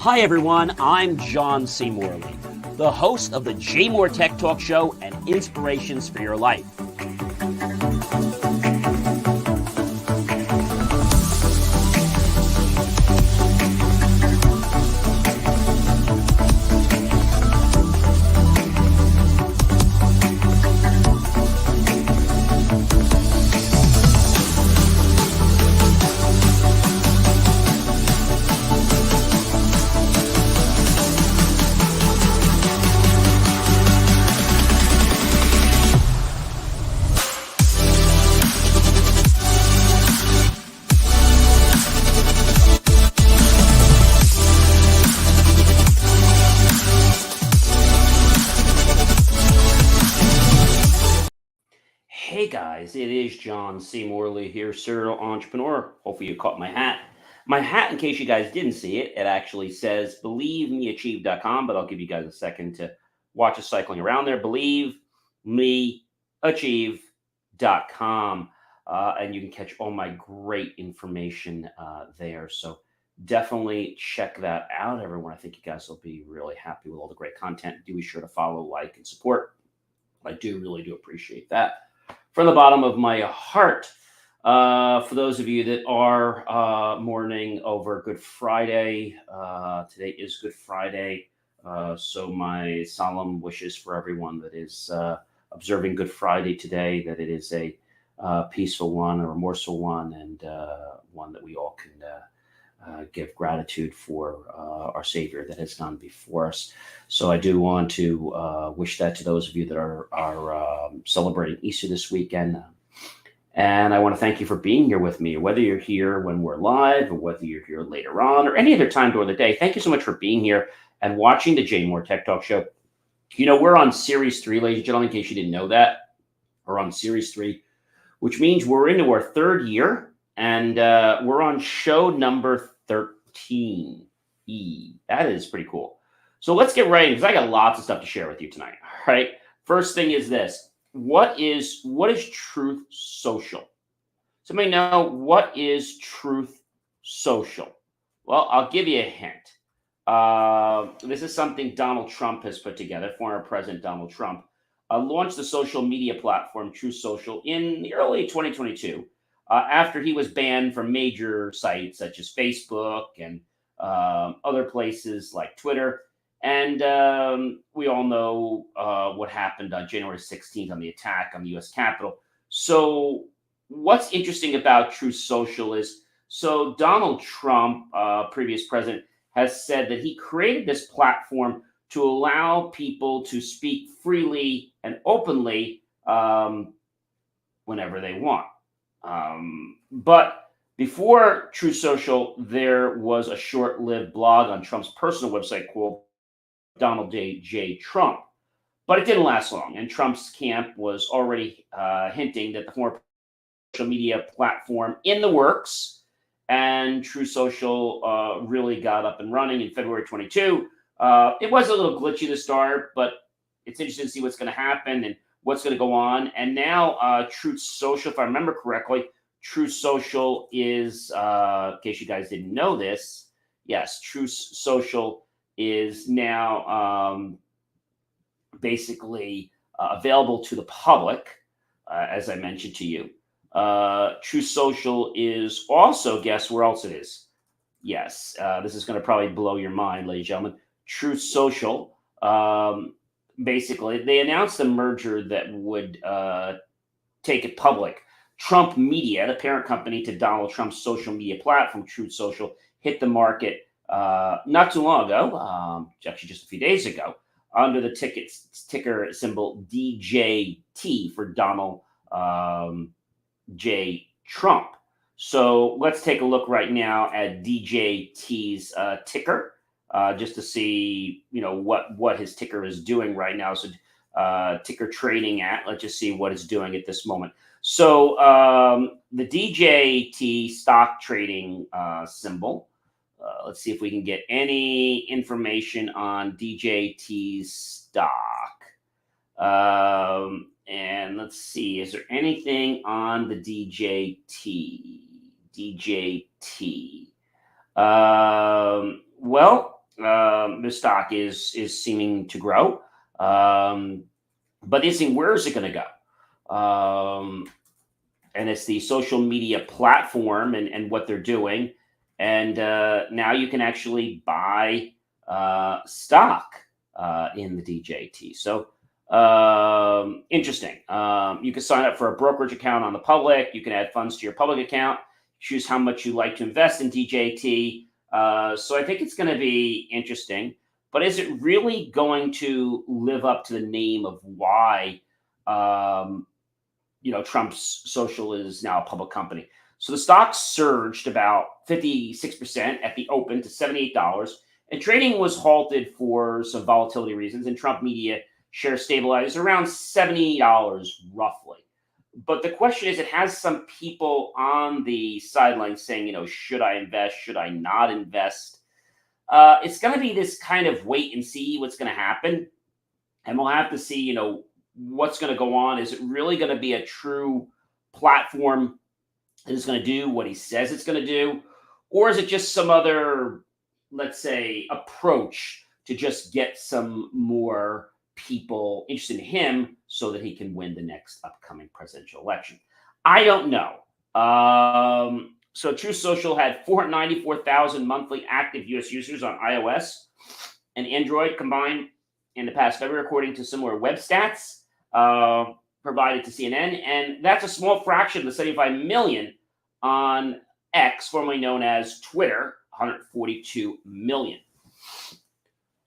Hi everyone, I'm John C. Morley, the host of the JMOR Tech Talk Show and Inspirations for Your Life. Hey guys, it is John C. Morley here, serial entrepreneur. Hopefully you caught my hat. My hat, in case you guys didn't see it, it actually says believemeachieve.com, but I'll give you guys a second to watch us cycling around there. Believemeachieve.com. And you can catch all my great information there. So definitely check that out, everyone. I think you guys will be really happy with all the great content. Do be sure to follow, like, and support. I really do appreciate that. From the bottom of my heart, for those of you that are mourning over Good Friday, today is Good Friday. So my solemn wishes for everyone that is observing Good Friday today, that it is a peaceful one, a remorseful one, and one that we all can give gratitude for our Savior that has gone before us. So I do want to wish that to those of you that are celebrating Easter this weekend. And I want to thank you for being here with me, whether you're here when we're live or whether you're here later on or any other time during the day. Thank you so much for being here and watching the JMOR Tech Talk Show. You know, we're on Series 3, ladies and gentlemen, in case you didn't know that. We're on Series 3, which means we're into our third year, and we're on show number 13. That is pretty cool. So let's get right in, because I got lots of stuff to share with you tonight. All right. First thing is this. What is Truth Social? Somebody know what is Truth Social? Well, I'll give you a hint. This is something Donald Trump has put together. Former President Donald Trump launched the social media platform Truth Social in the early 2022 after he was banned from major sites such as Facebook and other places like Twitter. And we all know what happened on January 16th on the attack on the U.S. Capitol. So what's interesting about Truth Social is, so Donald Trump, previous president, has said that he created this platform to allow people to speak freely and openly whenever they want. But before Truth Social, there was a short-lived blog on Trump's personal website called Donald J. Trump. But it didn't last long, and Trump's camp was already hinting that the former social media platform in the works, and Truth Social really got up and running in February 22. It was a little glitchy to start, but it's interesting to see what's going to happen and what's going to go on. And now Truth Social, if I remember correctly, Truth Social is, in case you guys didn't know this, yes, Truth Social is now basically available to the public, as I mentioned to you. Truth Social is also, guess where else it is? Yes, this is going to probably blow your mind, ladies and gentlemen. Truth Social, basically, they announced a merger that would take it public. Trump Media, the parent company to Donald Trump's social media platform, Truth Social, hit the market not too long ago, actually just a few days ago, under the ticker symbol DJT for Donald J. Trump. So let's take a look right now at DJT's ticker, just to see, what his ticker is doing right now. So ticker trading at, let's just see what it's doing at this moment. So the DJT stock trading symbol, let's see if we can get any information on DJT's stock. And let's see, is there anything on the DJT? Well, The stock is seeming to grow. But this thing, where is it going to go? And it's the social media platform and what they're doing. And now you can actually buy stock in the DJT. So interesting. You can sign up for a brokerage account on the public. You can add funds to your public account, choose how much you like to invest in DJT. So I think it's going to be interesting. But is it really going to live up to the name of why Trump's social is now a public company? So the stock surged about 56% at the open to $78, and trading was halted for some volatility reasons, and Trump media share stabilized around $70 roughly. But the question is, it has some people on the sidelines saying, should I invest? Should I not invest? It's going to be this kind of wait and see what's going to happen. And we'll have to see, what's going to go on. Is it really going to be a true platform that is going to do what he says it's going to do? Or is it just some other, let's say, approach to just get some more people interested in him so that he can win the next upcoming presidential election? I don't know. So True Social had 494,000 monthly active U.S. users on iOS and Android combined in the past February, according to similar web stats provided to CNN. And that's a small fraction of the 75 million on X, formerly known as Twitter, 142 million.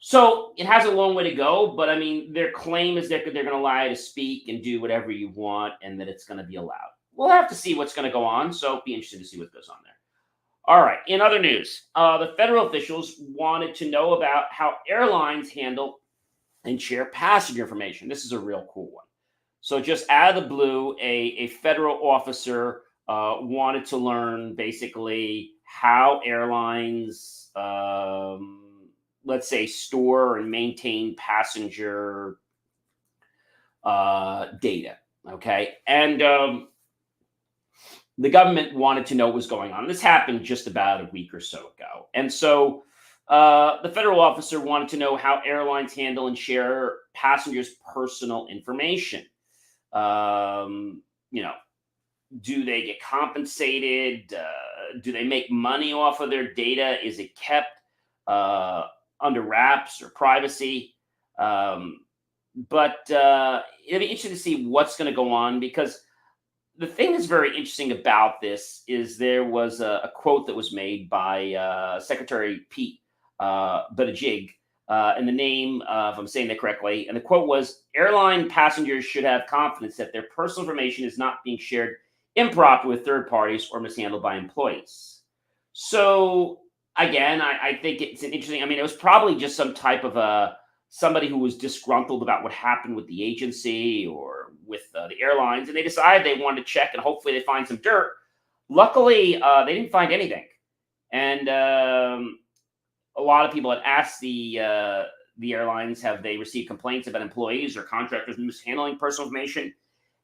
So it has a long way to go, but I mean, their claim is they're going to allow you to speak and do whatever you want and that it's going to be allowed. We'll have to see what's going to go on, so it'll be interesting to see what goes on there. All right, in other news, the federal officials wanted to know about how airlines handle and share passenger information. This is a real cool one. So just out of the blue, a federal officer wanted to learn basically how airlines, let's say, store and maintain passenger data, okay? And the government wanted to know what was going on. This happened just about a week or so ago. And so the federal officer wanted to know how airlines handle and share passengers' personal information. Do they get compensated? Do they make money off of their data? Is it kept under wraps or privacy? But it'll be interesting to see what's going to go on, because the thing that's very interesting about this is there was a quote that was made by Secretary Pete Buttigieg, in the name of, if I'm saying that correctly, and the quote was, "Airline passengers should have confidence that their personal information is not being shared improperly with third parties or mishandled by employees." So again, I think it's an interesting, it was probably just some type of somebody who was disgruntled about what happened with the agency or with the airlines, and they decided they wanted to check and hopefully they find some dirt. Luckily, they didn't find anything. And a lot of people had asked the airlines, have they received complaints about employees or contractors mishandling personal information?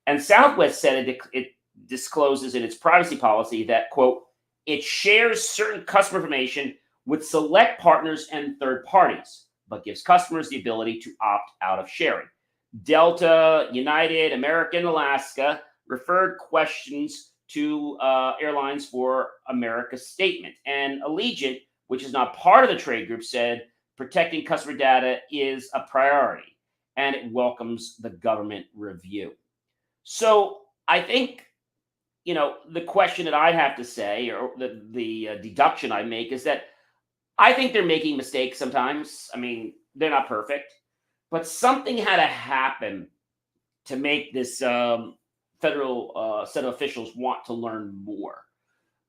And Southwest said it discloses in its privacy policy that, quote, "it shares certain customer information with select partners and third parties, but gives customers the ability to opt out of sharing." Delta, United, American, Alaska referred questions to Airlines for America statement. And Allegiant, which is not part of the trade group, said protecting customer data is a priority and it welcomes the government review. So I think, the question that I have to say, or the deduction I make, is that I think they're making mistakes sometimes. They're not perfect, but something had to happen to make this federal set of officials want to learn more.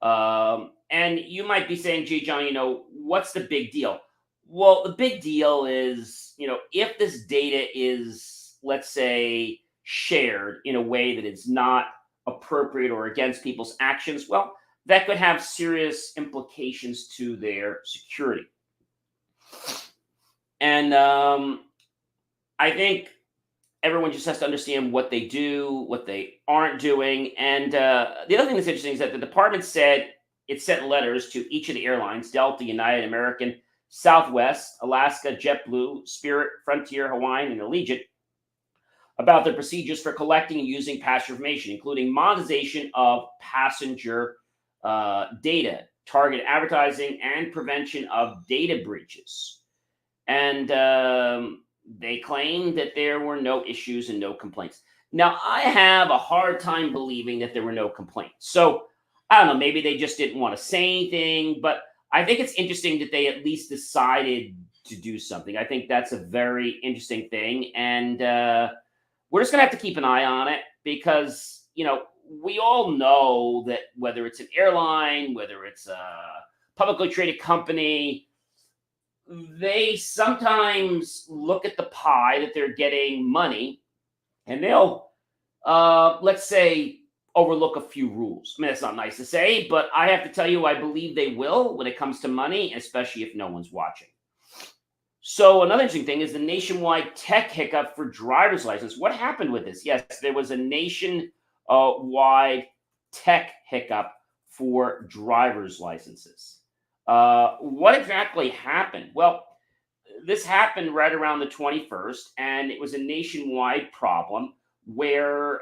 And you might be saying, "Gee, John, what's the big deal?" Well, the big deal is, if this data is, let's say, shared in a way that is not appropriate or against people's actions, well, that could have serious implications to their security. And I think everyone just has to understand what they do, what they aren't doing. And the other thing that's interesting is that the department said it sent letters to each of the airlines, Delta, United, American, Southwest, Alaska, JetBlue, Spirit, Frontier, Hawaiian, and Allegiant about their procedures for collecting and using passenger information, including monetization of passenger data, targeted advertising, and prevention of data breaches. And they claimed that there were no issues and no complaints. Now, I have a hard time believing that there were no complaints. So I don't know, maybe they just didn't want to say anything, but I think it's interesting that they at least decided to do something. I think that's a very interesting thing. And we're just going to have to keep an eye on it because, we all know that whether it's an airline, whether it's a publicly traded company, they sometimes look at the pie that they're getting money and they'll, let's say, overlook a few rules. I mean, that's not nice to say, but I have to tell you, I believe they will when it comes to money, especially if no one's watching. So another interesting thing is the nationwide tech hiccup for driver's license. What happened with this? Yes, there was a nationwide tech hiccup for driver's licenses. What exactly happened? Well, this happened right around the 21st, and it was a nationwide problem where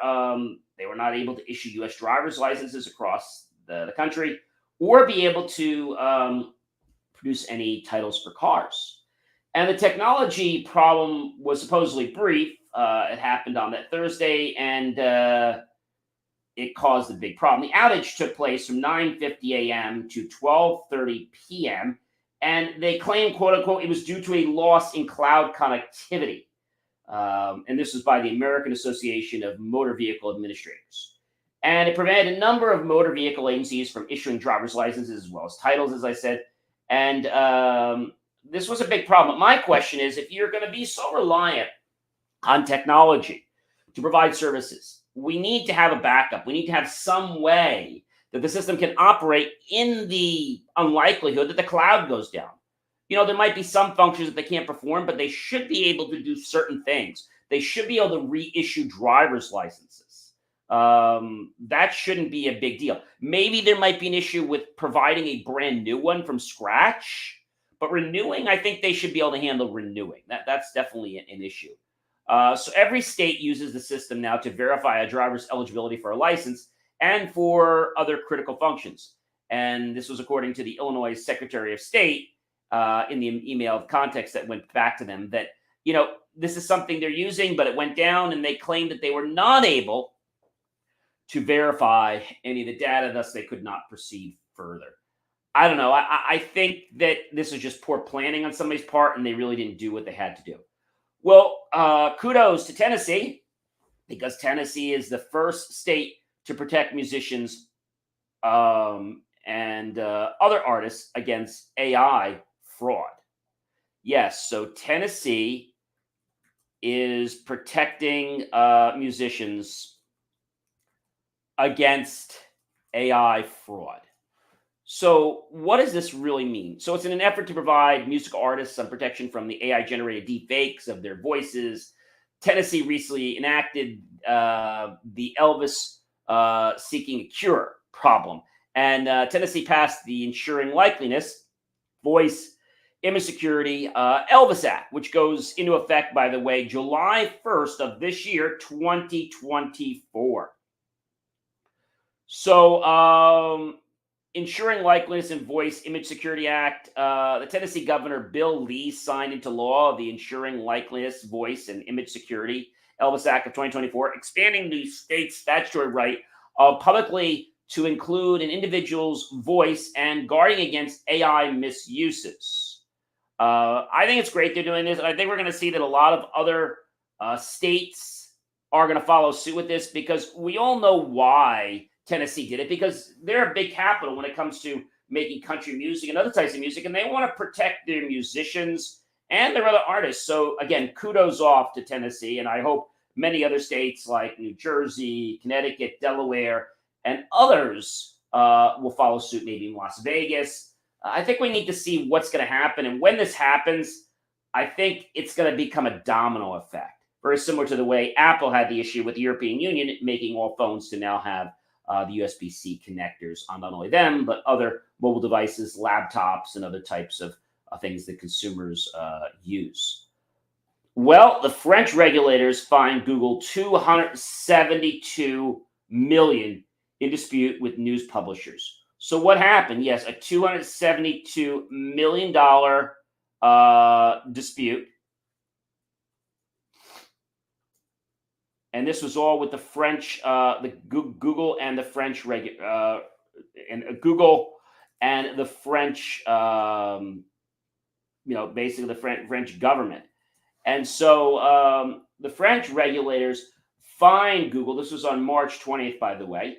they were not able to issue U.S. driver's licenses across the country or be able to produce any titles for cars. And the technology problem was supposedly brief. It happened on that Thursday, and it caused a big problem. The outage took place from 9:50 a.m. to 12:30 p.m., and they claim, quote unquote, it was due to a loss in cloud connectivity. And this was by the American Association of Motor Vehicle Administrators. And it prevented a number of motor vehicle agencies from issuing driver's licenses as well as titles, as I said. And this was a big problem. My question is, if you're going to be so reliant on technology to provide services, we need to have a backup. We need to have some way that the system can operate in the unlikelihood that the cloud goes down. There might be some functions that they can't perform, but they should be able to do certain things. They should be able to reissue driver's licenses. That shouldn't be a big deal. Maybe there might be an issue with providing a brand new one from scratch, but renewing, I think they should be able to handle renewing. That's definitely an issue. So every state uses the system now to verify a driver's eligibility for a license and for other critical functions. And this was according to the Illinois Secretary of State in the email of context that went back to them that, this is something they're using, but it went down, and they claimed that they were not able to verify any of the data, thus they could not proceed further. I don't know. I think that this is just poor planning on somebody's part, and they really didn't do what they had to do. Well, kudos to Tennessee, because Tennessee is the first state to protect musicians and other artists against AI fraud. Yes, so Tennessee is protecting musicians against AI fraud. So what does this really mean? So it's in an effort to provide musical artists some protection from the AI-generated deepfakes of their voices. Tennessee recently enacted the Elvis seeking a cure problem. And Tennessee passed the Ensuring Likeliness, Voice, Image Security, Elvis Act, which goes into effect, by the way, July 1st of this year, 2024. So Ensuring Likeliness and Voice Image Security Act, the Tennessee Governor Bill Lee signed into law the Ensuring Likeliness, Voice, and Image Security Elvis Act of 2024, expanding the state's statutory right of publicly to include an individual's voice and guarding against AI misuses. I think it's great they're doing this. I think we're going to see that a lot of other states are going to follow suit with this, because we all know why Tennessee did it, because they're a big capital when it comes to making country music and other types of music, and they want to protect their musicians and their other artists. So again, kudos off to Tennessee, and I hope many other states like New Jersey, Connecticut, Delaware, and others will follow suit, maybe in Las Vegas. I think we need to see what's going to happen, and when this happens, I think it's going to become a domino effect, very similar to the way Apple had the issue with the European Union making all phones to now have the USB-C connectors on not only them, but other mobile devices, laptops, and other types of things that consumers use. Well, the French regulators fined Google 272 million in dispute with news publishers. So what happened? Yes, a $272 million dispute. And this was all with the French, the Google and the French Google and the French, basically the French government. And so the French regulators fined Google. This was on March 20th, by the way.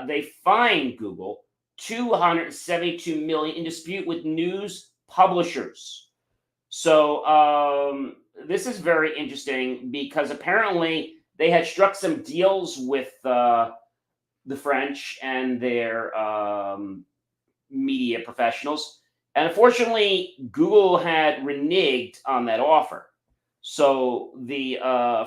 They fined Google 272 million in dispute with news publishers. So this is very interesting because apparently they had struck some deals with the French and their media professionals. And unfortunately, Google had reneged on that offer. So the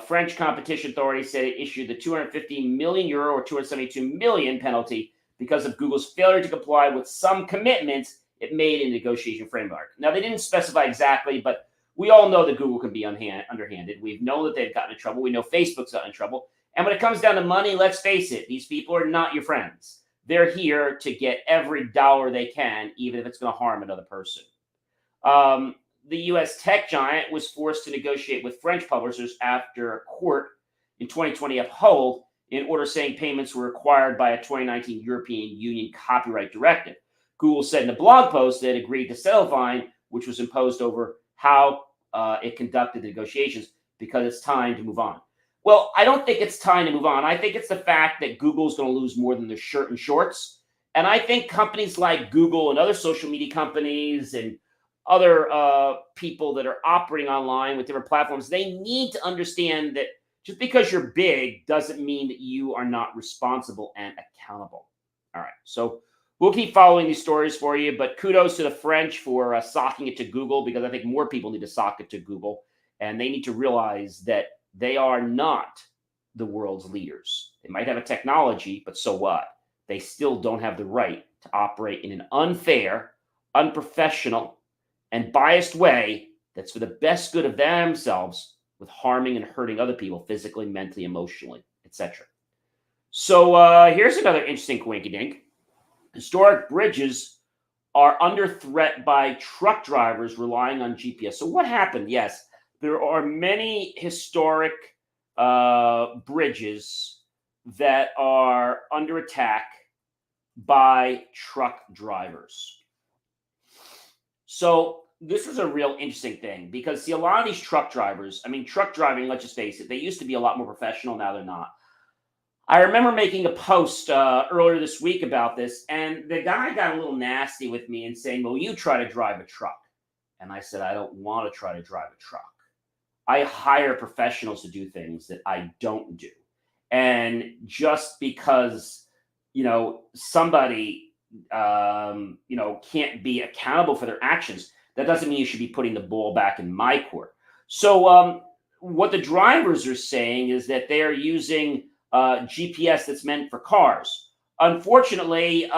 French competition authority said it issued the 250 million euro or 272 million penalty because of Google's failure to comply with some commitments it made in the negotiation framework. Now, they didn't specify exactly, but we all know that Google can be underhanded. We've known that they've gotten in trouble. We know Facebook's gotten in trouble. And when it comes down to money, let's face it, these people are not your friends. They're here to get every dollar they can, even if it's going to harm another person. The U.S. tech giant was forced to negotiate with French publishers after a court in 2020 upheld an order saying payments were required by a 2019 European Union copyright directive. Google said in a blog post that it agreed to settle a fine, which was imposed over how it conducted the negotiations because it's time to move on. Well, I don't think it's time to move on. I think it's the fact that Google's going to lose more than their shirt and shorts. And I think companies like Google and other social media companies and other people that are operating online with different platforms, they need to understand that just because you're big doesn't mean that you are not responsible and accountable. All right, so we'll keep following these stories for you, but kudos to the French for socking it to Google, because I think more people need to sock it to Google, and they need to realize that they are not the world's leaders. They might have a technology, but so what? They still don't have the right to operate in an unfair, unprofessional, and biased way that's for the best good of themselves, with harming and hurting other people physically, mentally, emotionally, etc. So here's another interesting coinky-dink. Historic bridges are under threat by truck drivers relying on GPS. So what happened? Yes, there are many historic bridges that are under attack by truck drivers. So this is a real interesting thing because, see, a lot of these truck drivers, truck driving, let's just face it, they used to be a lot more professional. Now they're not. I remember making a post earlier this week about this, and the guy got a little nasty with me and saying, well, you try to drive a truck. And I said, I don't want to try to drive a truck. I hire professionals to do things that I don't do. And just because, somebody, can't be accountable for their actions, that doesn't mean you should be putting the ball back in my court. So what the drivers are saying is that they are using GPS that's meant for cars. Unfortunately,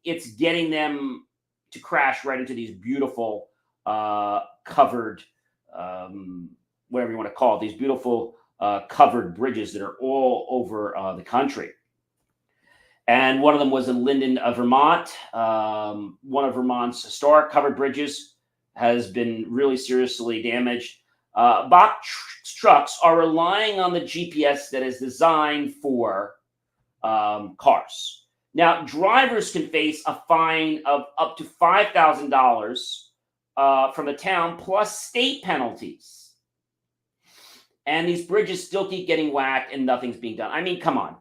it's getting them to crash right into these beautiful covered, whatever you want to call it, these beautiful covered bridges that are all over the country. And one of them was in Linden, Vermont. One of Vermont's historic covered bridges has been really seriously damaged. Box trucks are relying on the GPS that is designed for cars. Now, drivers can face a fine of up to $5,000 from the town, plus state penalties. And these bridges still keep getting whacked and nothing's being done. Come on.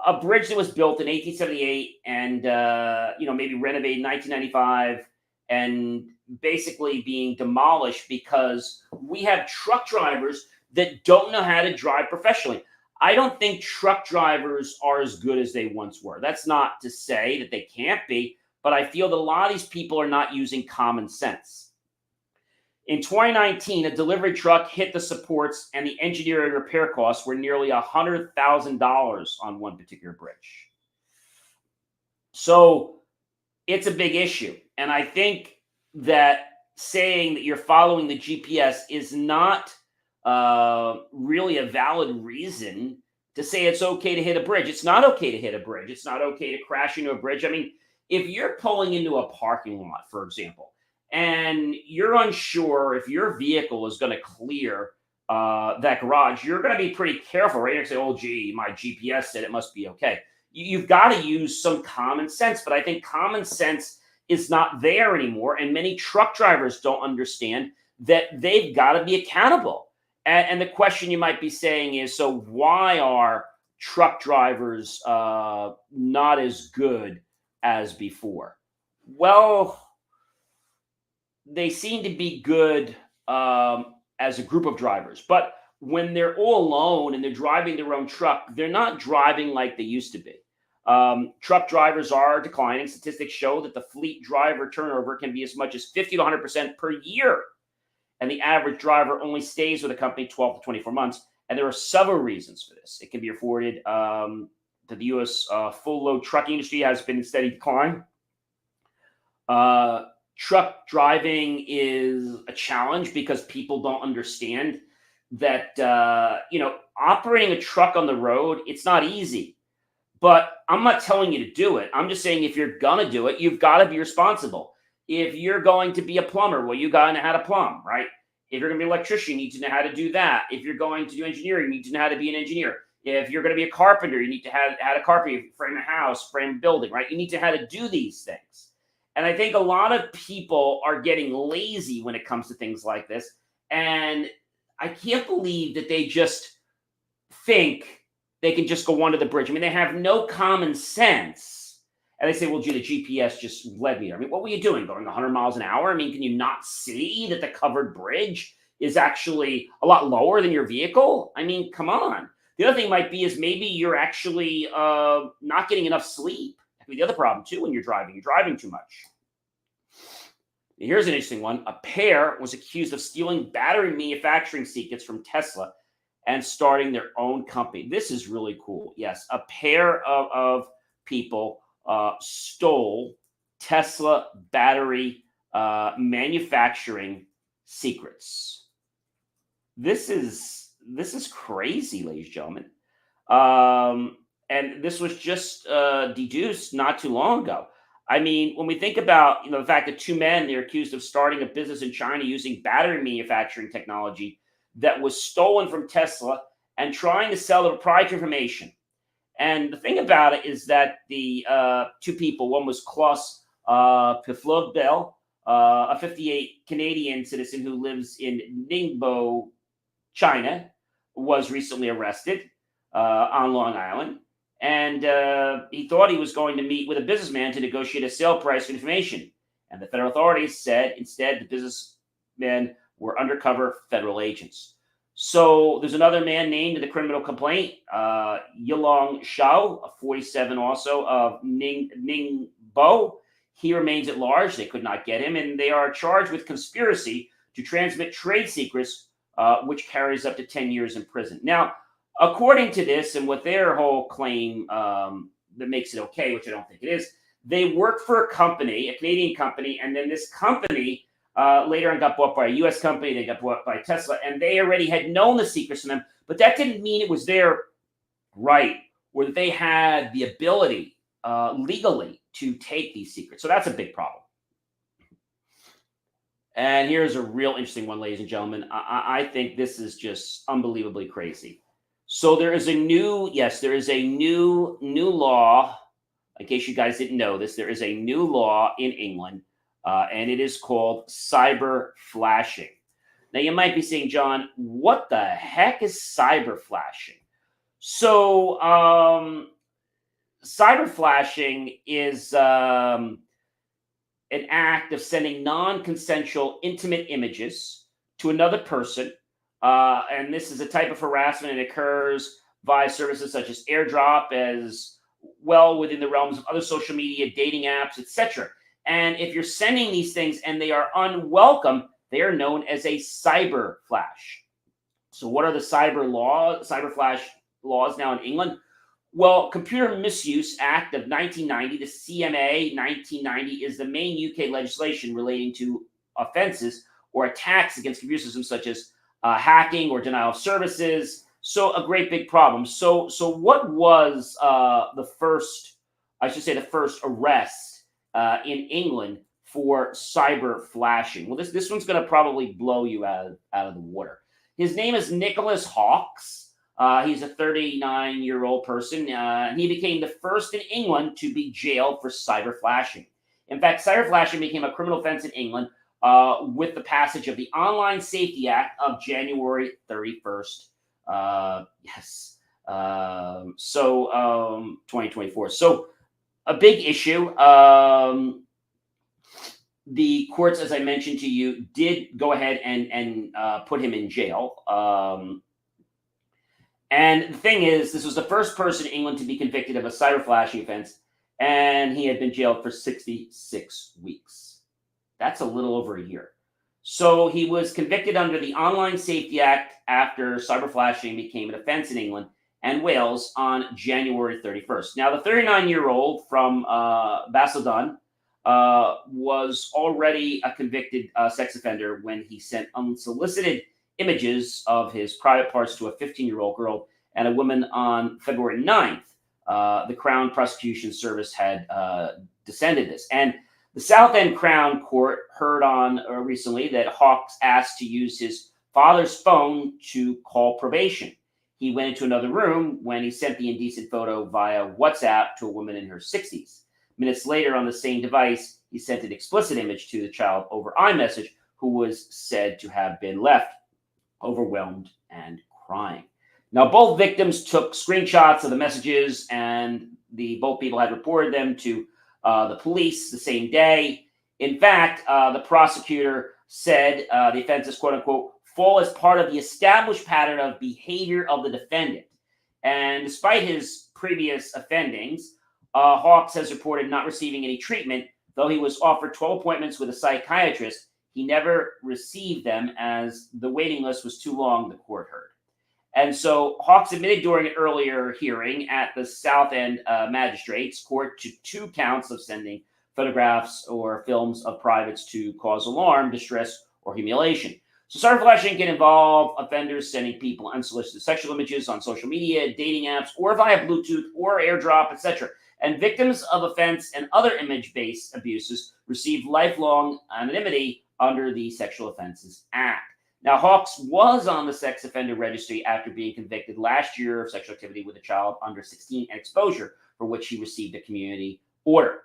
A bridge that was built in 1878 and maybe renovated in 1995 and basically being demolished because we have truck drivers that don't know how to drive professionally. I don't think truck drivers are as good as they once were. That's not to say that they can't be, but I feel that a lot of these people are not using common sense. In 2019, a delivery truck hit the supports and the engineering repair costs were nearly $100,000 on one particular bridge. So it's a big issue. And I think that saying that you're following the GPS is not really a valid reason to say it's okay to hit a bridge. It's not okay to hit a bridge. It's not okay to crash into a bridge. I mean, if you're pulling into a parking lot, for example, and you're unsure if your vehicle is going to clear that garage, you're going to be pretty careful, right? You're going to say, oh, gee, my GPS said it must be okay. You've got to use some common sense, but I think common sense is not there anymore. And many truck drivers don't understand that they've got to be accountable. And the question you might be saying is, so why are truck drivers not as good as before? Well, they seem to be good as a group of drivers, but when they're all alone and they're driving their own truck, they're not driving like they used to be. Truck drivers are declining. Statistics show that the fleet driver turnover can be as much as 50 to 100% per year. And the average driver only stays with a company 12 to 24 months. And there are several reasons for this. It can be afforded that the U.S. Full load trucking industry has been in steady decline. Truck driving is a challenge because people don't understand that, operating a truck on the road, it's not easy. But I'm not telling you to do it. I'm just saying if you're going to do it, you've got to be responsible. If you're going to be a plumber, well, you got to know how to plumb, right? If you're going to be an electrician, you need to know how to do that. If you're going to do engineering, you need to know how to be an engineer. If you're going to be a carpenter, you need to have how to carpenter, frame a house, frame a building, right? You need to know how to do these things. And I think a lot of people are getting lazy when it comes to things like this. And I can't believe that they just think they can just go under the bridge. I mean, they have no common sense. And they say, well, gee, the GPS just led me there. I mean, what were you doing? Going 100 miles an hour? I mean, can you not see that the covered bridge is actually a lot lower than your vehicle? I mean, come on. The other thing might be is maybe you're actually not getting enough sleep. That could be the other problem, too, when you're driving too much. Here's an interesting one. A pair was accused of stealing battery manufacturing secrets from Tesla and starting their own company. This is really cool. Yes, a pair of people stole Tesla battery manufacturing secrets. This is crazy, ladies and gentlemen. And this was just deduced not too long ago. I mean, when we think about the fact that two men, they're accused of starting a business in China using battery manufacturing technology that was stolen from Tesla and trying to sell the proprietary information. And the thing about it is that the two people, one was Klaus Piflobel, a 58 Canadian citizen who lives in Ningbo, China, was recently arrested on Long Island. And he thought he was going to meet with a businessman to negotiate a sale price for information. And the federal authorities said instead the businessmen were undercover federal agents. So there's another man named in the criminal complaint, Yilong Shao, a 47 also of Ningbo. He remains at large. They could not get him, and they are charged with conspiracy to transmit trade secrets, which carries up to 10 years in prison. Now, according to this and what their whole claim that makes it okay, which I don't think it is, they work for a company, a Canadian company, and then this company later on got bought by a U.S. company. They got bought by Tesla, and they already had known the secrets from them, but that didn't mean it was their right or that they had the ability legally to take these secrets. So that's a big problem. And here's a real interesting one, ladies and gentlemen. I think this is just unbelievably crazy. So there is a new law. In case you guys didn't know this, there is a new law in England, and it is called cyberflashing. Now, you might be saying, John, what the heck is cyberflashing? So, cyberflashing is an act of sending non-consensual intimate images to another person. And this is a type of harassment. It occurs via services such as airdrop, as well within the realms of other social media, dating apps, etc. And if you're sending these things and they are unwelcome, they are known as a cyber flash. So what are the cyber flash laws now in England? Well, Computer Misuse Act of 1990, the CMA 1990, is the main UK legislation relating to offenses or attacks against computer systems, such as hacking or denial of services. So a great big problem. So what was the first, I should say, the first arrest in England for cyber flashing? Well, this one's going to probably blow you out of the water. His name is Nicholas Hawkes. He's a 39-year-old person. He became the first in England to be jailed for cyber flashing. In fact, cyber flashing became a criminal offense in England with the passage of the Online Safety Act of January 31st. 2024. So a big issue. The courts, as I mentioned to you, did go ahead and put him in jail. And the thing is, this was the first person in England to be convicted of a cyber flashing offense, and he had been jailed for 66 weeks. That's a little over a year. So he was convicted under the Online Safety Act after cyber flashing became an offense in England and Wales on January 31st. Now, the 39-year-old from Basildon was already a convicted sex offender when he sent unsolicited images of his private parts to a 15-year-old girl and a woman on February 9th. The Crown Prosecution Service had descended this. And the Southend Crown Court heard on recently that Hawkes asked to use his father's phone to call probation. He went into another room when he sent the indecent photo via WhatsApp to a woman in her 60s. Minutes later, on the same device, he sent an explicit image to the child over iMessage, who was said to have been left overwhelmed and crying. Now, both victims took screenshots of the messages, and both people had reported them to the police the same day. In fact, the prosecutor said the offenses, quote unquote, fall as part of the established pattern of behavior of the defendant. And despite his previous offendings, Hawkes has reported not receiving any treatment, though he was offered 12 appointments with a psychiatrist. He never received them as the waiting list was too long, the court heard. And so Hawkes admitted during an earlier hearing at the Southend Magistrates Court to 2 counts of sending photographs or films of privates to cause alarm, distress, or humiliation. So cyber flashing can involve offenders sending people unsolicited sexual images on social media, dating apps, or via Bluetooth or AirDrop, etc. And victims of offense and other image-based abuses receive lifelong anonymity under the Sexual Offenses Act. Now, Hawkes was on the sex offender registry after being convicted last year of sexual activity with a child under 16 and exposure, for which he received a community order.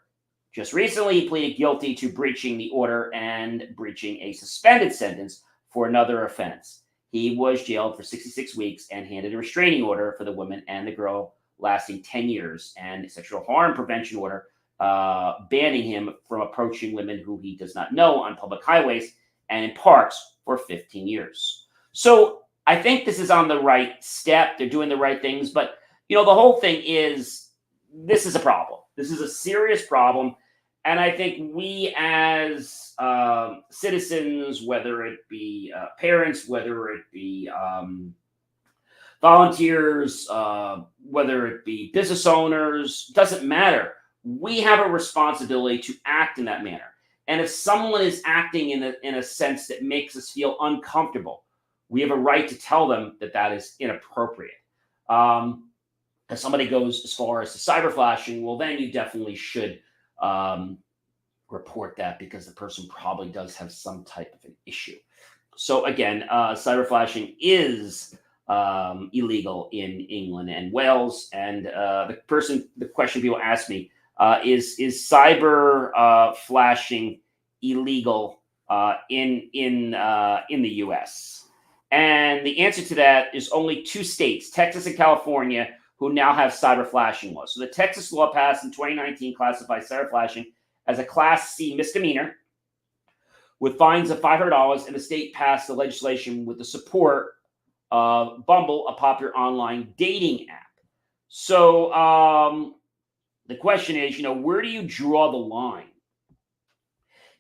Just recently, he pleaded guilty to breaching the order and breaching a suspended sentence for another offense. He was jailed for 66 weeks and handed a restraining order for the woman and the girl lasting 10 years and a sexual harm prevention order banning him from approaching women who he does not know on public highways and in parks for 15 years. So I think this is on the right step. They're doing the right things. But, the whole thing is, this is a problem. This is a serious problem. And I think we as citizens, whether it be parents, whether it be volunteers, whether it be business owners, doesn't matter. We have a responsibility to act in that manner. And if someone is acting in a sense that makes us feel uncomfortable, we have a right to tell them that that is inappropriate. If somebody goes as far as to cyber flashing, well, then you definitely should report that, because the person probably does have some type of an issue. So again, cyber flashing is illegal in England and Wales. And the question people ask me is cyber flashing illegal in the U.S.? And the answer to that is only 2 states, Texas and California, who now have cyber flashing laws. So the Texas law passed in 2019 classifies cyber flashing as a Class C misdemeanor with fines of $500, and the state passed the legislation with the support of Bumble, a popular online dating app. So the question is, where do you draw the line?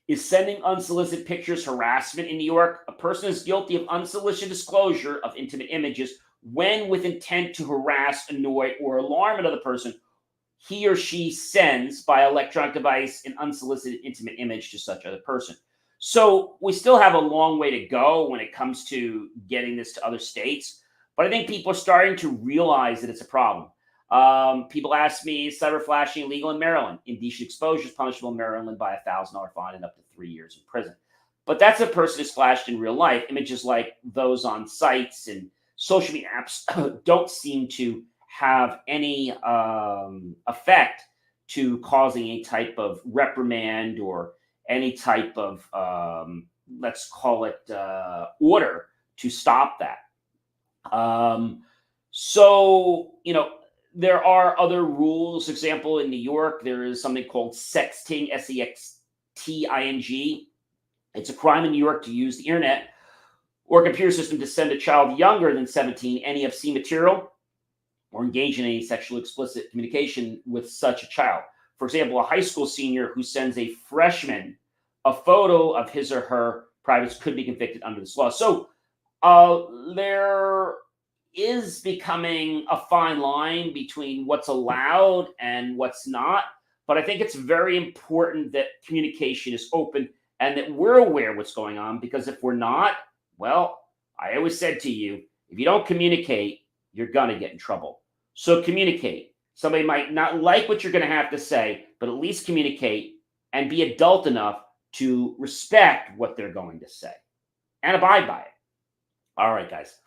Is sending unsolicited pictures harassment in New York? A person is guilty of unsolicited disclosure of intimate images when with intent to harass, annoy, or alarm another person. He or she sends by electronic device an unsolicited intimate image to such other person. So we still have a long way to go when it comes to getting this to other states. But I think people are starting to realize that it's a problem. People ask me, is cyberflashing illegal in Maryland? Indecent exposure is punishable in Maryland by $1,000 fine and up to 3 years in prison. But that's a person who's flashed in real life. Images like those on sites and social media apps don't seem to have any effect to causing any type of reprimand or any type of, let's call it, order to stop that. So, there are other rules. Example, in New York, there is something called sexting, sexting. It's a crime in New York to use the internet or computer system to send a child younger than 17 any obscene material or engage in any sexually explicit communication with such a child. For example, a high school senior who sends a freshman a photo of his or her privates could be convicted under this law. So there is becoming a fine line between what's allowed and what's not. But I think it's very important that communication is open and that we're aware of what's going on, because if we're not, well, I always said to you, if you don't communicate, you're going to get in trouble. So communicate. Somebody might not like what you're going to have to say, but at least communicate and be adult enough to respect what they're going to say and abide by it. All right, guys.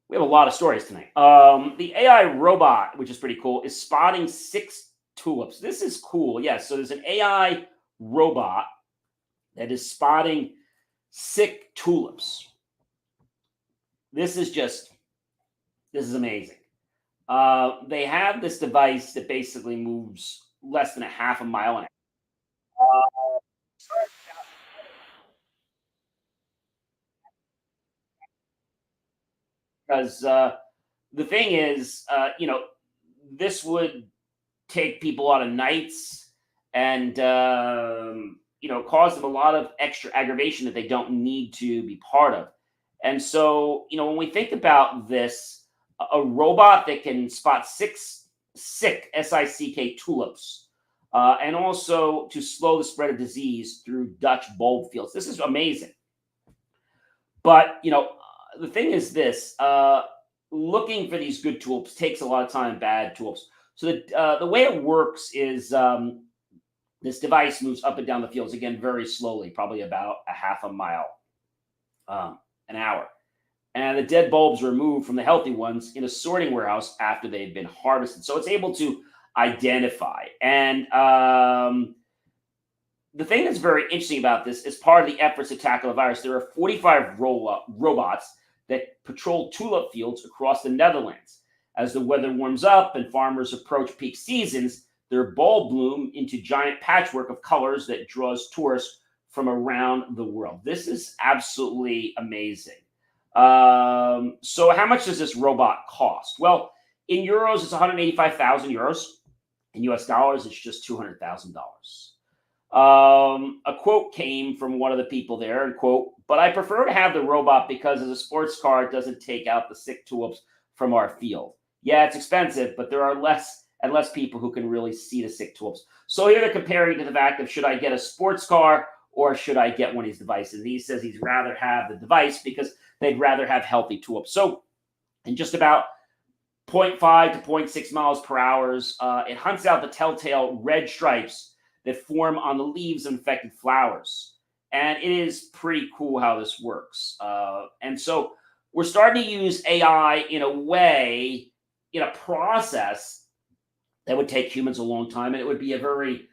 We have a lot of stories tonight. The AI robot, which is pretty cool, is spotting 6 tulips. This is cool. Yes. So there's an AI robot that is spotting 6 tulips. This is amazing. They have this device that basically moves less than a half a mile an hour. Because the thing is, this would take people out of nights and cause them a lot of extra aggravation that they don't need to be part of. And so, when we think about this, a robot that can spot sick SICK tulips, and also to slow the spread of disease through Dutch bulb fields. This is amazing. But the thing is this: looking for these good tulips takes a lot of time. Bad tulips. So the way it works is this device moves up and down the fields again very slowly, probably about a half a mile an hour. And the dead bulbs are removed from the healthy ones in a sorting warehouse after they've been harvested. So it's able to identify. And the thing that's very interesting about this is part of the efforts to tackle the virus. There are 45 robots that patrol tulip fields across the Netherlands. As the weather warms up and farmers approach peak seasons, their bulb bloom into giant patchwork of colors that draws tourists from around the world. This is absolutely amazing. So how much does this robot cost? Well, in euros, it's 185,000 euros. In US dollars, it's just $200,000. A quote came from one of the people there, and quote, "But I prefer to have the robot because as a sports car, it doesn't take out the sick tulips from our field. Yeah, it's expensive, but there are less and less people who can really see the sick tulips." So here they're comparing to the fact of, should I get a sports car or should I get one of these devices? And he says he'd rather have the device because they'd rather have healthy tulips. So in just about 0.5 to 0.6 miles per hour, it hunts out the telltale red stripes that form on the leaves of infected flowers. And it is pretty cool how this works. And so we're starting to use AI in a way, in a process that would take humans a long time, and it would be a very,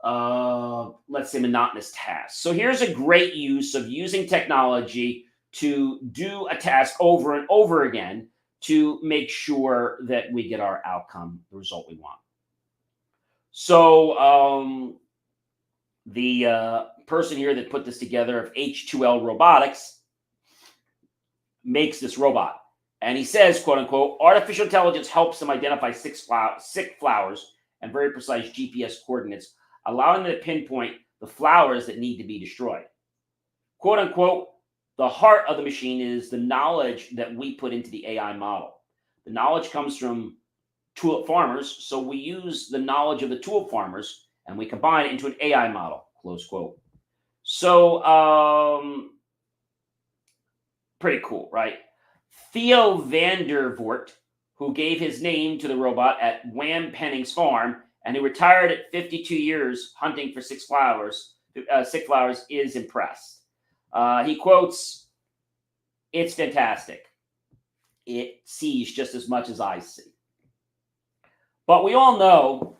let's say, monotonous task. So here's a great use of using technology to do a task over and over again to make sure that we get our outcome, the result we want. So the person here that put this together of H2L Robotics makes this robot. And he says, quote unquote, artificial intelligence helps them identify sick flowers and very precise GPS coordinates, allowing them to pinpoint the flowers that need to be destroyed. Quote unquote, the heart of the machine is the knowledge that we put into the AI model. The knowledge comes from tulip farmers, so we use the knowledge of the tulip farmers and we combine it into an AI model, close quote. So, pretty cool, right? Theo Vandervoort, who gave his name to the robot at Wham Penning's farm and who retired at 52 years hunting for six flowers, is impressed. He quotes, "It's fantastic. It sees just as much as I see." But we all know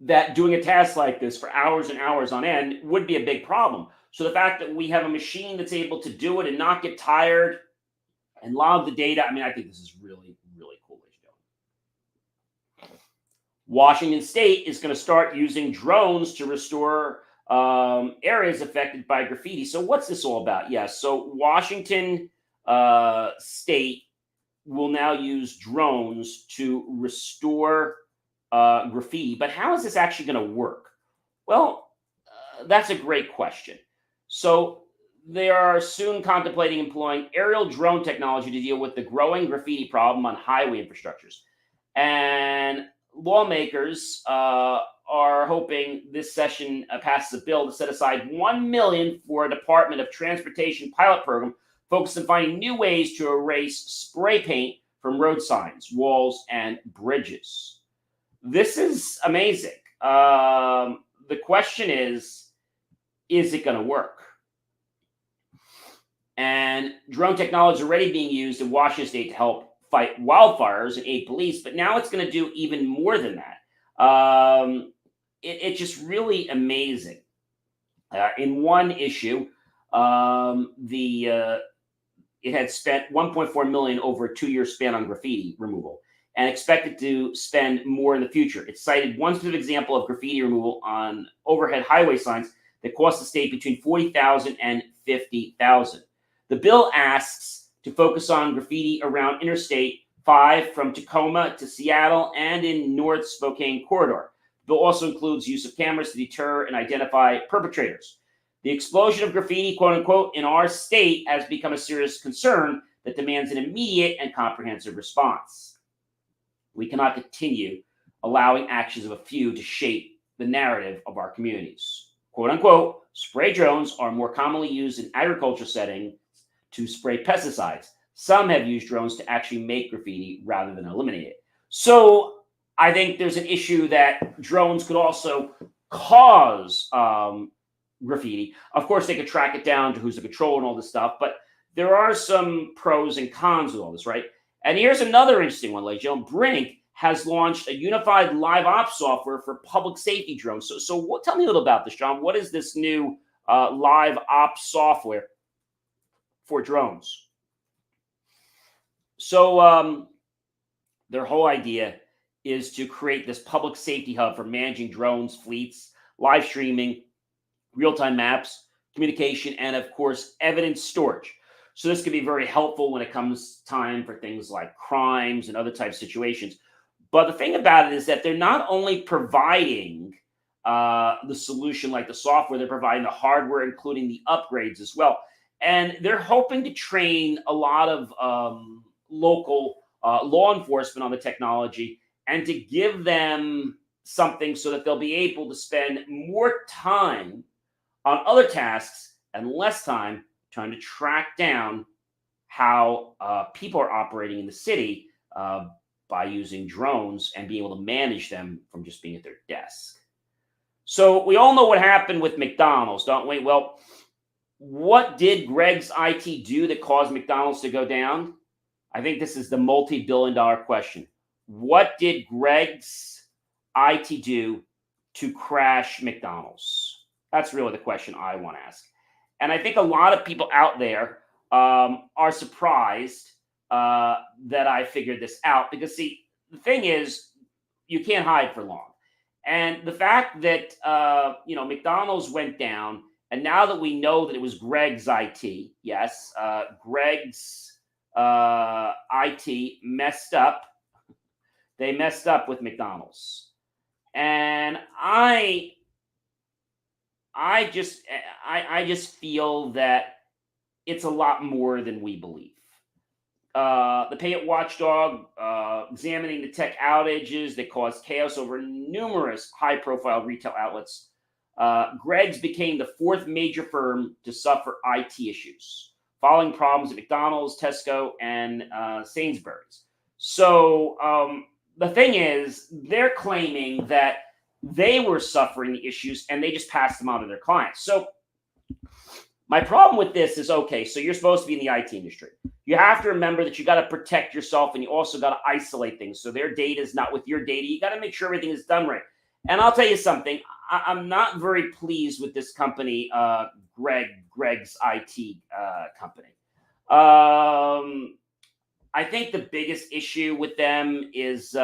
that doing a task like this for hours and hours on end would be a big problem. So the fact that we have a machine that's able to do it and not get tired and log the data, I mean, I think this is really, really cool. Washington State is going to start using drones to restore areas affected by graffiti. So what's this all about? Yes, so Washington State will now use drones to restore graffiti. But how is this actually going to work? Well, that's a great question. So they are soon contemplating employing aerial drone technology to deal with the growing graffiti problem on highway infrastructures. And lawmakers are hoping this session passes a bill to set aside $1 million for a Department of Transportation pilot program focused on finding new ways to erase spray paint from road signs, walls, and bridges. This is amazing. The question is it going to work? And drone technology is already being used in Washington State to help fight wildfires and aid police, but now it's going to do even more than that. It's just really amazing. In one issue, it had spent $1.4 million over a 2-year span on graffiti removal and expected to spend more in the future. It cited one specific example of graffiti removal on overhead highway signs that cost the state between $40,000 and $50,000. The bill asks to focus on graffiti around Interstate 5 from Tacoma to Seattle and in North Spokane corridor. The bill also includes use of cameras to deter and identify perpetrators. The explosion of graffiti, quote unquote, in our state has become a serious concern that demands an immediate and comprehensive response. We cannot continue allowing actions of a few to shape the narrative of our communities. Quote unquote, spray drones are more commonly used in agriculture settings to spray pesticides. Some have used drones to actually make graffiti rather than eliminate it. So I think there's an issue that drones could also cause graffiti. Of course, they could track it down to who's the control and all this stuff, but there are some pros and cons with all this, right? And here's another interesting one, ladies and gentlemen. Brinc has launched a unified LiveOps software for public safety drones. So tell me a little about this, John. What is this new LiveOps software for drones? So their whole idea is to create this public safety hub for managing drones, fleets, live streaming, real-time maps, communication, and of course, evidence storage. So this can be very helpful when it comes time for things like crimes and other types of situations. But the thing about it is that they're not only providing the solution like the software, they're providing the hardware, including the upgrades as well. And they're hoping to train a lot of local law enforcement on the technology and to give them something so that they'll be able to spend more time on other tasks and less time trying to track down how people are operating in the city by using drones and being able to manage them from just being at their desk. So we all know what happened with McDonald's, don't we? Well, what did Gregg's IT do that caused McDonald's to go down? I think this is the multi-billion-dollar question. What did Gregg's IT do to crash McDonald's? That's really the question I want to ask. And I think a lot of people out there are surprised that I figured this out because, see, the thing is, you can't hide for long. And the fact that, McDonald's went down, and now that we know that it was Gregg's IT, yes, Gregg's IT messed up. They messed up with McDonald's. And I just feel that it's a lot more than we believe. The Pay It watchdog examining the tech outages that caused chaos over numerous high-profile retail outlets Gregg's became the fourth major firm to suffer IT issues, following problems at McDonald's, Tesco, and Sainsbury's. So the thing is, they're claiming that they were suffering the issues and they just passed them on to their clients. So my problem with this is, okay, so you're supposed to be in the IT industry. You have to remember that you got to protect yourself and you also got to isolate things. So their data is not with your data. You got to make sure everything is done right. And I'll tell you something, I'm not very pleased with this company, Gregg's IT company. I think the biggest issue with them is they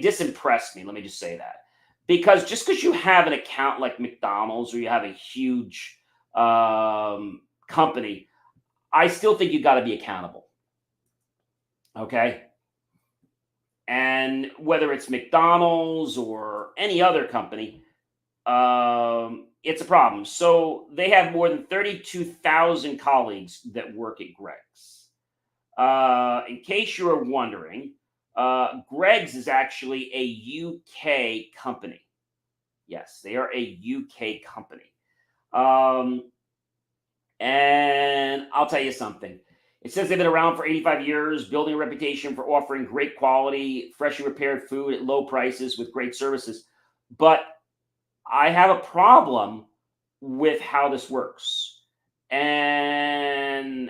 disimpress me. Let me just say that. Because just because you have an account like McDonald's or you have a huge company, I still think you got to be accountable. Okay. And whether it's McDonald's or any other company, it's a problem. So they have more than 32,000 colleagues that work at Gregg's. In case you were wondering, Gregg's is actually a UK company. Yes, they are a UK company. And I'll tell you something. It says they've been around for 85 years, building a reputation for offering great quality, freshly prepared food at low prices with great services. But I have a problem with how this works. And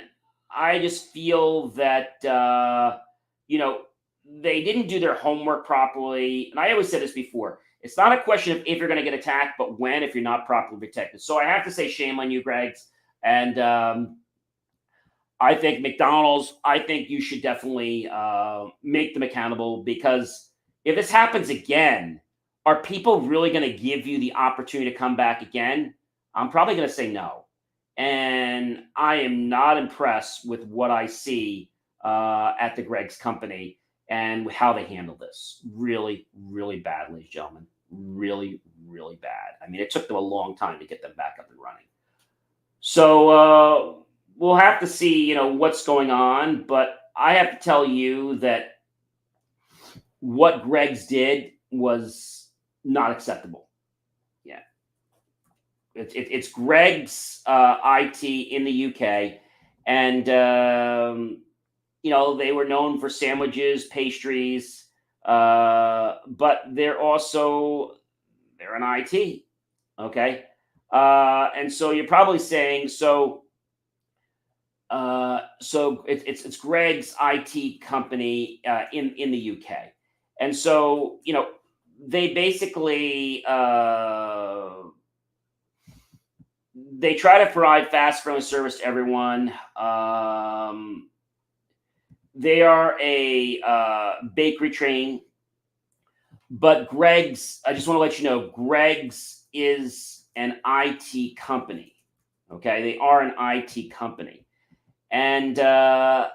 I just feel that, they didn't do their homework properly. And I always said this before. It's not a question of if you're going to get attacked, but when, if you're not properly protected. So I have to say shame on you, Greggs. And I think McDonald's, I think you should definitely make them accountable, because if this happens again, are people really going to give you the opportunity to come back again? I'm probably going to say no. And I am not impressed with what I see at the Gregg's company and how they handle this. Really, really bad, ladies and gentlemen. Really, really bad. I mean, it took them a long time to get them back up and running. So we'll have to see, what's going on. But I have to tell you that what Gregg's did was not acceptable. Yeah. It's Gregg's IT in the UK. And, they were known for sandwiches, pastries, but they're an IT. Okay. And so you're probably saying, so it's Gregg's IT company in the UK. And so, they basically they try to provide fast, friendly service to everyone. They are a bakery chain, but Gregg's, I just want to let you know, Gregg's is an IT company. Okay, they are an IT company. And I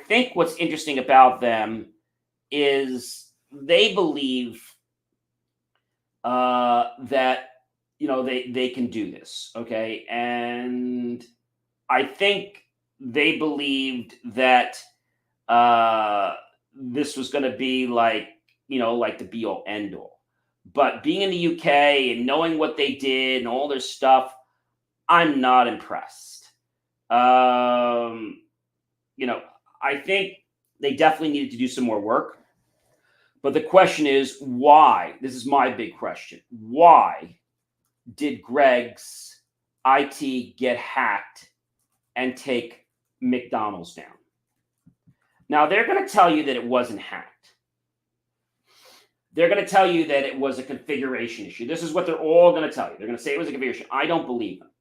think what's interesting about them is they believe that they can do this. Okay, and I think they believed that this was going to be like the be all end all. But being in the UK and knowing what they did and all their stuff, I'm not impressed. I think they definitely needed to do some more work. But the question is, why? This is my big question. Why did Gregg's IT get hacked and take McDonald's down? Now, they're going to tell you that it wasn't hacked. They're going to tell you that it was a configuration issue. This is what they're all going to tell you. They're going to say it was a configuration. I don't believe them.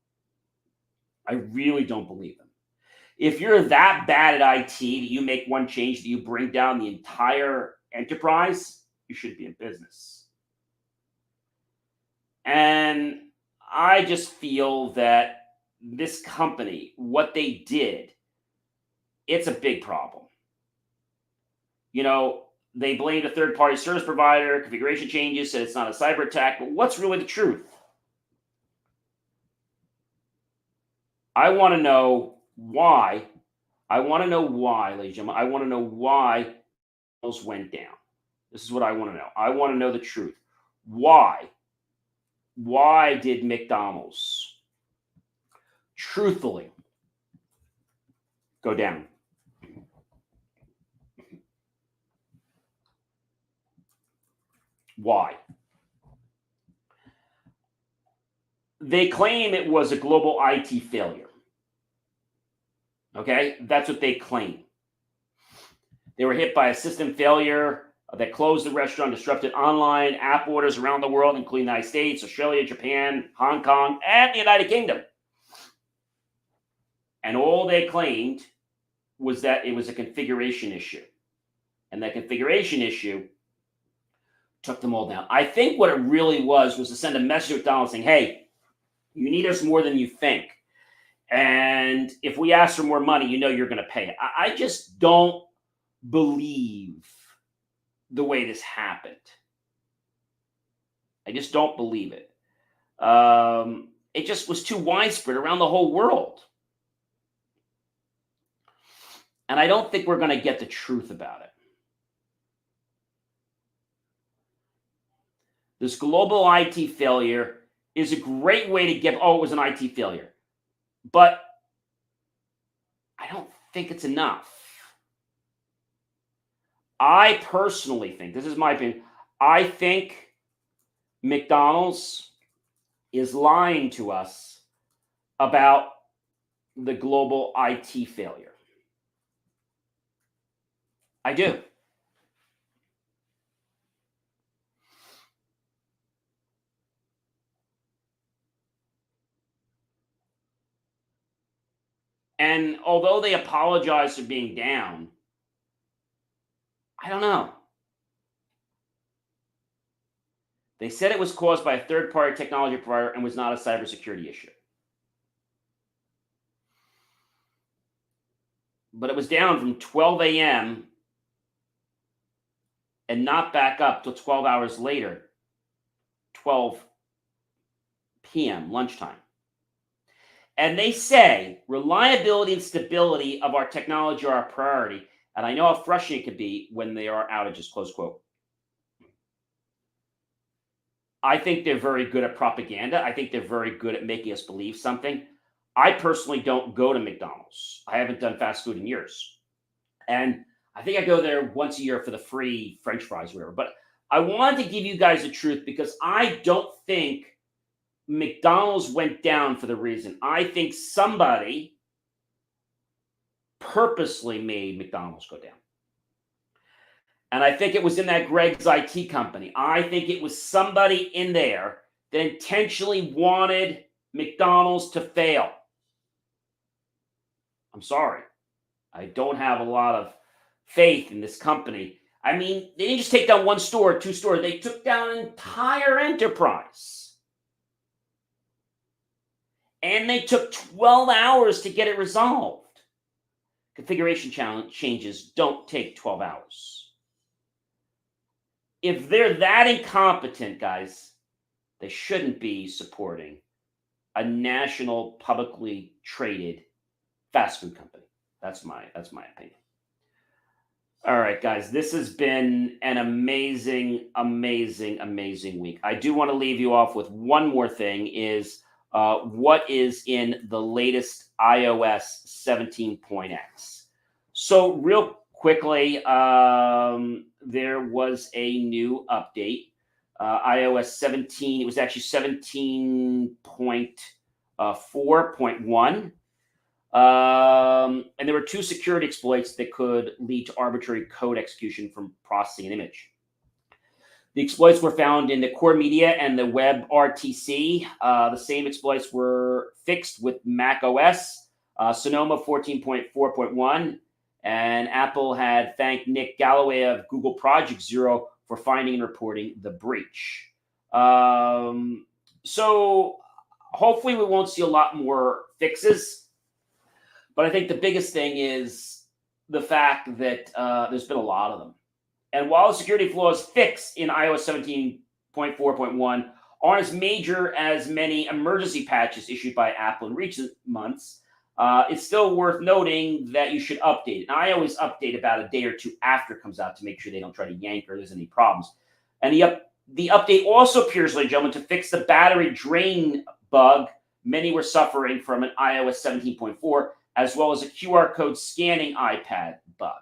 I really don't believe them. If you're that bad at IT that you make one change that you bring down the entire enterprise, you should be in business. And I just feel that this company, what they did, it's a big problem. They blamed a third-party service provider, configuration changes, said it's not a cyber attack, but what's really the truth? I want to know why. I want to know why, ladies and gentlemen. I want to know why went down. This is what I want to know. I want to know the truth. Why? Why did McDonald's truthfully go down? Why? They claim it was a global IT failure. Okay, that's what they claim. They were hit by a system failure that closed the restaurant, disrupted online app orders around the world, including the United States, Australia, Japan, Hong Kong, and the United Kingdom. And all they claimed was that it was a configuration issue. And that configuration issue took them all down. I think what it really was to send a message to McDonald's saying, hey, you need us more than you think. And if we ask for more money, you know you're going to pay it. I just don't believe the way this happened. I just don't believe it. It just was too widespread around the whole world. And I don't think we're going to get the truth about it. This global IT failure is a great way to get, oh, it was an IT failure. But I don't think it's enough. I personally think, this is my opinion, I think McDonald's is lying to us about the global IT failure. I do. And although they apologize for being down, I don't know. They said it was caused by a third-party technology provider and was not a cybersecurity issue. But it was down from 12 a.m. and not back up till 12 hours later, 12 p.m., lunchtime. And they say reliability and stability of our technology are a priority. And I know how frustrating it could be when there are outages, close quote. I think they're very good at propaganda. I think they're very good at making us believe something. I personally don't go to McDonald's. I haven't done fast food in years. And I think I go there once a year for the free French fries or whatever. But I wanted to give you guys the truth because I don't think McDonald's went down for the reason. I think somebody purposely made McDonald's go down. And I think it was in that Gregg's IT company. I think it was somebody in there that intentionally wanted McDonald's to fail. I'm sorry. I don't have a lot of faith in this company. I mean, they didn't just take down one store, two stores. They took down an entire enterprise. And they took 12 hours to get it resolved. Configuration changes don't take 12 hours. If they're that incompetent, guys, they shouldn't be supporting a national publicly traded fast food company. That's my opinion. All right, guys, this has been an amazing, amazing, amazing week. I do want to leave you off with one more thing is what is in the latest iOS 17.x. So real quickly, there was a new update. iOS 17, it was actually 17.4.1. And there were two security exploits that could lead to arbitrary code execution from processing an image. The exploits were found in the core media and the WebRTC. The same exploits were fixed with Mac OS, Sonoma 14.4.1, and Apple had thanked Nick Galloway of Google Project Zero for finding and reporting the breach. So hopefully we won't see a lot more fixes, but I think the biggest thing is the fact that there's been a lot of them. And while the security flaws fixed in iOS 17.4.1 aren't as major as many emergency patches issued by Apple in recent months, it's still worth noting that you should update it. Now, I always update about a day or two after it comes out to make sure they don't try to yank or there's any problems. And the update also appears, ladies and gentlemen, to fix the battery drain bug many were suffering from an iOS 17.4, as well as a QR code scanning iPad bug.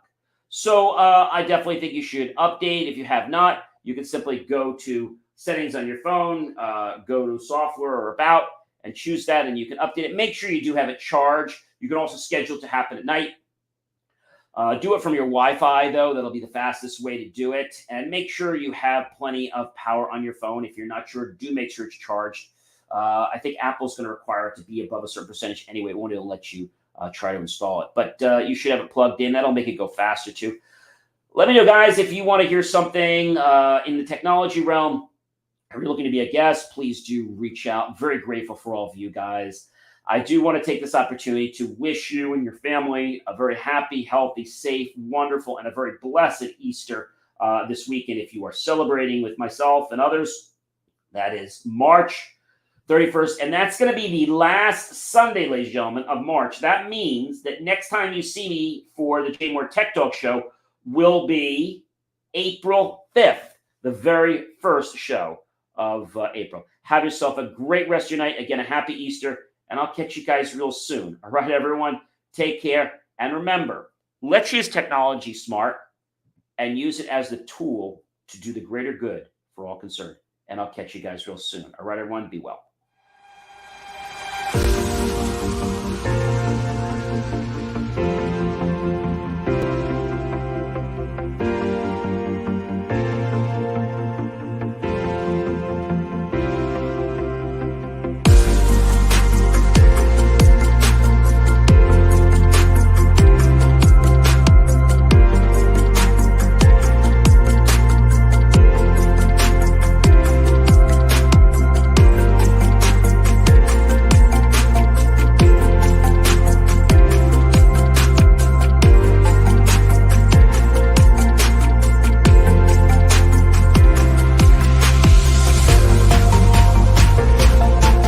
So I definitely think you should update. If you have not, you can simply go to settings on your phone, go to software or about, and choose that, and you can update it. Make sure you do have it charged. You can also schedule it to happen at night. Do it from your Wi-Fi, though. That'll be the fastest way to do it. And make sure you have plenty of power on your phone. If you're not sure, do make sure it's charged. I think Apple's going to require it to be above a certain percentage anyway. It won't even let you try to install it. But you should have it plugged in. That'll make it go faster, too. Let me know, guys, if you want to hear something in the technology realm. If you're looking to be a guest, please do reach out. Very grateful for all of you guys. I do want to take this opportunity to wish you and your family a very happy, healthy, safe, wonderful, and a very blessed Easter this weekend. If you are celebrating with myself and others, that is March 31st. And that's going to be the last Sunday, ladies and gentlemen, of March. That means that next time you see me for the JMOR Tech Talk show will be April 5th, the very first show of April. Have yourself a great rest of your night. Again, a happy Easter. And I'll catch you guys real soon. All right, everyone, take care. And remember, let's use technology smart and use it as the tool to do the greater good for all concerned. And I'll catch you guys real soon. All right, everyone, be well.